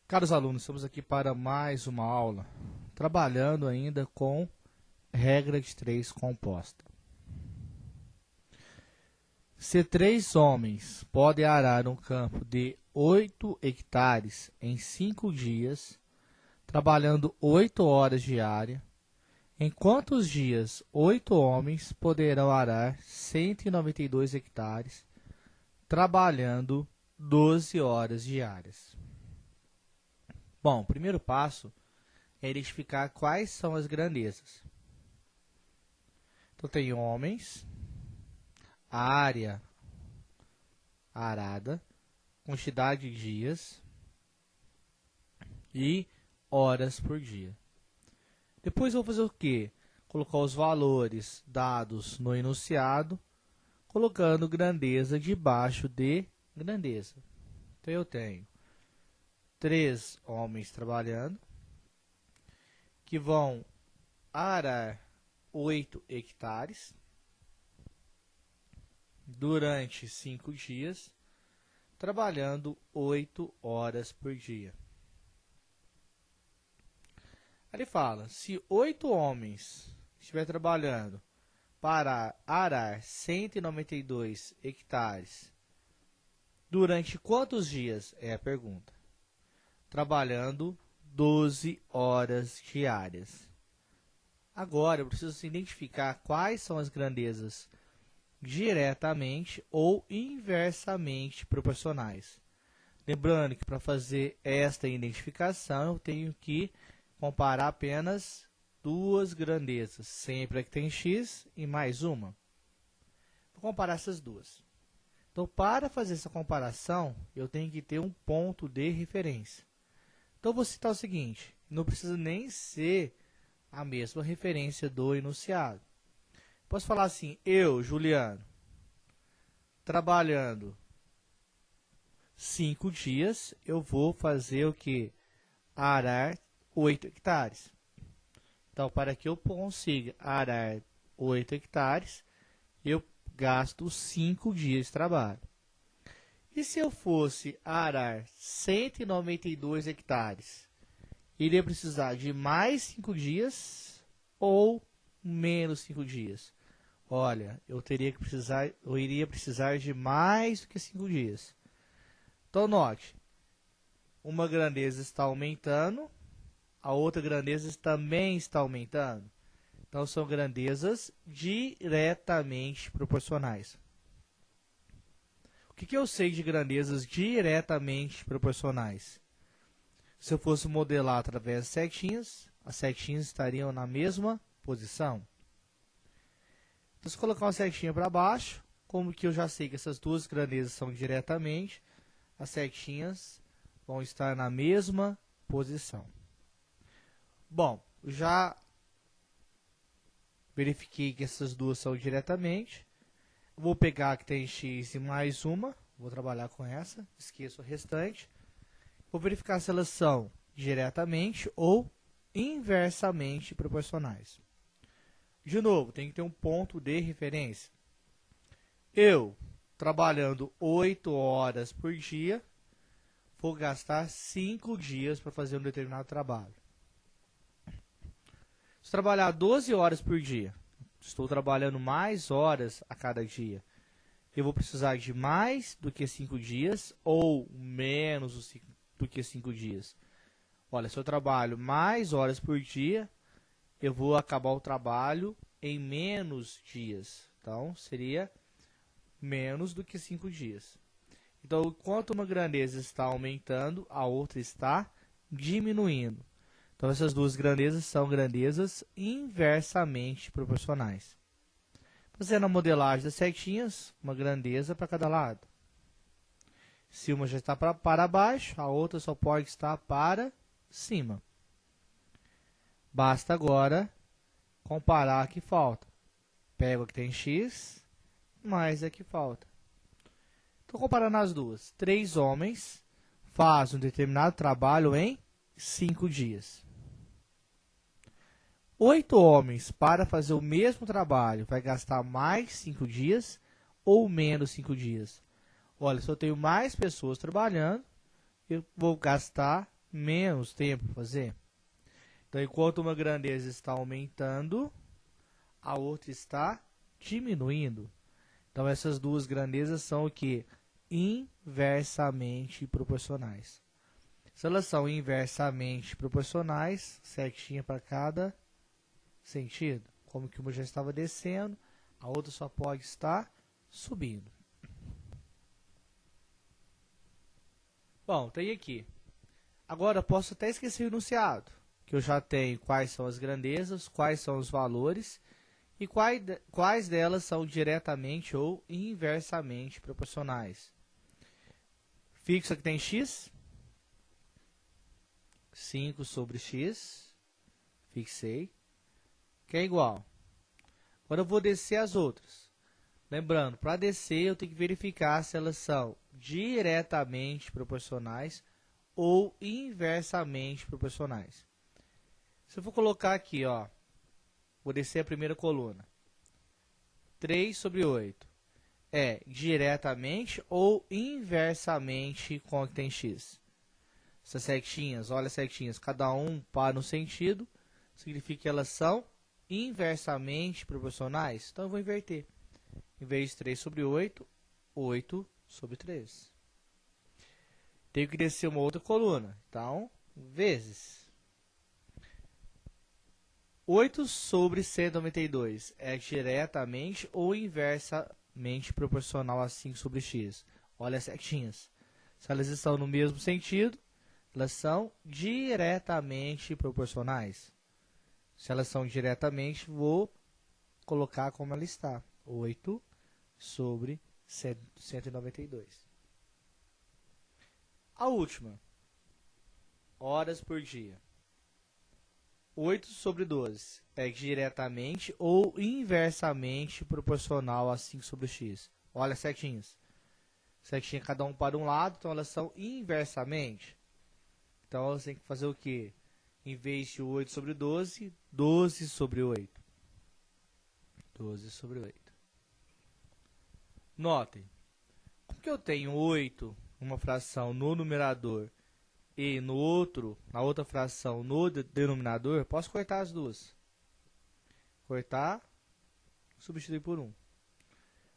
Caros alunos, estamos aqui para mais uma aula, trabalhando ainda com regra de 3 composta. Se 3 homens podem arar um campo de 8 hectares em 5 dias, trabalhando 8 horas diárias, em quantos dias 8 homens poderão arar 192 hectares, trabalhando 12 horas diárias? Bom, o primeiro passo é identificar quais são as grandezas. Então, tem homens, área arada, quantidade de dias e horas por dia. Depois eu vou fazer o quê? Colocar os valores dados no enunciado, colocando grandeza debaixo de grandeza. Então, eu tenho 3 homens trabalhando, que vão arar 8 hectares durante 5 dias, trabalhando 8 horas por dia. Ele fala, se 8 homens estiver trabalhando para arar 192 hectares, durante quantos dias? É a pergunta. Trabalhando 12 horas diárias. Agora, eu preciso identificar quais são as grandezas diretamente ou inversamente proporcionais. Lembrando que para fazer esta identificação, eu tenho que comparar apenas 2 grandezas. Sempre que tem x e mais uma. Vou comparar essas duas. Então, para fazer essa comparação, eu tenho que ter um ponto de referência. Então, vou citar o seguinte, não precisa nem ser a mesma referência do enunciado. Posso falar assim, eu, Juliano, trabalhando 5 dias, eu vou fazer o que? Arar 8 hectares. Então, para que eu consiga arar 8 hectares, eu gasto 5 dias de trabalho. E se eu fosse arar 192 hectares, iria precisar de mais 5 dias ou menos 5 dias? Olha, eu iria precisar de mais do que 5 dias. Então, note, uma grandeza está aumentando, a outra grandeza também está aumentando. Então, são grandezas diretamente proporcionais. O que eu sei de grandezas diretamente proporcionais? Se eu fosse modelar através de setinhas, as setinhas estariam na mesma posição. Então, se eu colocar uma setinha para baixo, como que eu já sei que essas duas grandezas são diretamente, as setinhas vão estar na mesma posição. Bom, já verifiquei que essas duas são diretamente. Vou pegar que tem x e mais uma, vou trabalhar com essa, esqueço o restante. Vou verificar se elas são diretamente ou inversamente proporcionais. De novo, tem que ter um ponto de referência. Eu, trabalhando 8 horas por dia, vou gastar 5 dias para fazer um determinado trabalho. Se trabalhar 12 horas por dia, estou trabalhando mais horas a cada dia. Eu vou precisar de mais do que 5 dias ou menos do que 5 dias. Olha, se eu trabalho mais horas por dia, eu vou acabar o trabalho em menos dias. Então, seria menos do que 5 dias. Então, enquanto uma grandeza está aumentando, a outra está diminuindo. Então, essas duas grandezas são grandezas inversamente proporcionais. Fazendo a modelagem das setinhas, uma grandeza para cada lado. Se uma já está para baixo, a outra só pode estar para cima. Basta agora comparar a que falta. Pego a que tem x, mais a que falta. Estou comparando as duas. 3 homens fazem um determinado trabalho em 5 dias. 8 homens para fazer o mesmo trabalho vai gastar mais 5 dias ou menos 5 dias? Olha, se eu tenho mais pessoas trabalhando, eu vou gastar menos tempo para fazer. Então, enquanto uma grandeza está aumentando, a outra está diminuindo. Então, essas duas grandezas são o que? Inversamente proporcionais. Se elas são inversamente proporcionais, setinha para cada sentido. Como que uma já estava descendo, a outra só pode estar subindo. Bom, tem aqui. Agora, posso até esquecer o enunciado, que eu já tenho quais são as grandezas, quais são os valores e quais delas são diretamente ou inversamente proporcionais. Fixa que tem x, 5 sobre x, fixei, que é igual. Agora eu vou descer as outras. Lembrando, para descer eu tenho que verificar se elas são diretamente proporcionais ou inversamente proporcionais. Se eu for colocar aqui, ó, vou descer a primeira coluna. 3 sobre 8 é diretamente ou inversamente com o que tem x? Essas setinhas, olha as setinhas, cada um para um sentido, significa que elas são inversamente proporcionais. Então eu vou inverter. Em vez de 3 sobre 8, 8 sobre 3. Tenho que descer uma outra coluna. Então, vezes. 8 sobre 192 é diretamente ou inversamente proporcional a 5 sobre x. Olha as setinhas. Se elas estão no mesmo sentido, elas são diretamente proporcionais. Se elas são diretamente, vou colocar como ela está. 8 sobre 192. A última. Horas por dia. 8 sobre 12 é diretamente ou inversamente proporcional a 5 sobre x. Olha as setinhas. Setinha cada um para um lado, então elas são inversamente. Então elas têm que fazer o quê? Em vez de 8 sobre 12, 12 sobre 8. 12 sobre 8. Notem, porque eu tenho 8, uma fração no numerador, e na outra fração no denominador, posso cortar as duas. Cortar, substituir por 1.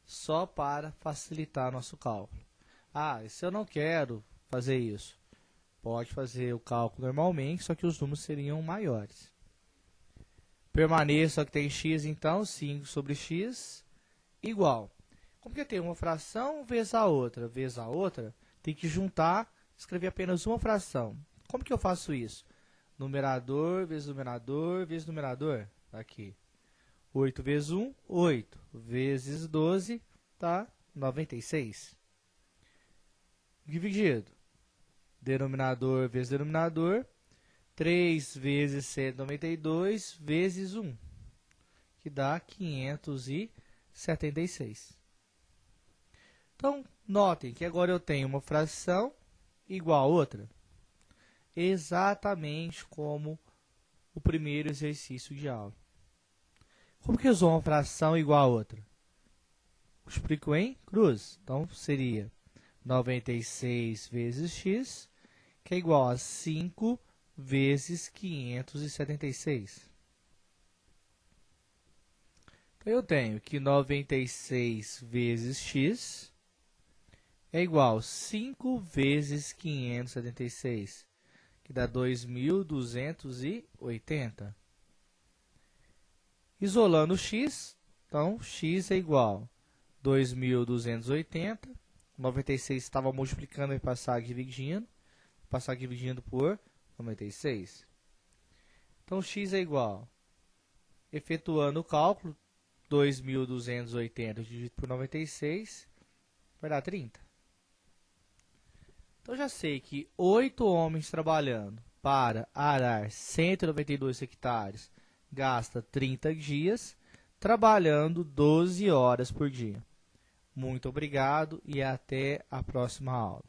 Só para facilitar nosso cálculo. Ah, se eu não quero fazer isso, pode fazer o cálculo normalmente, só que os números seriam maiores. Permaneça que tem x, então, 5 sobre x, igual. Como que eu tenho uma fração vezes a outra, tem que juntar, escrever apenas uma fração. Como que eu faço isso? Numerador vezes numerador vezes numerador. Aqui. 8 vezes 1, 8. Vezes 12, tá? 96. Dividido. Denominador vezes denominador. 3 vezes 192 vezes 1. Que dá 576. Então, notem que agora eu tenho uma fração igual a outra. Exatamente como o primeiro exercício de aula. Como que eu uso uma fração igual a outra? Eu explico em cruz. Então, seria 96 vezes x, que é igual a 5 vezes 576. Então, eu tenho que 96 vezes x é igual a 5 vezes 576, que dá 2.280. Isolando x, então x é igual a 2.280. 96 estava multiplicando e passar dividindo por 96. Então, x é igual, efetuando o cálculo, 2.280 dividido por 96, vai dar 30. Então, já sei que 8 homens trabalhando para arar 192 hectares gasta 30 dias, trabalhando 12 horas por dia. Muito obrigado e até a próxima aula.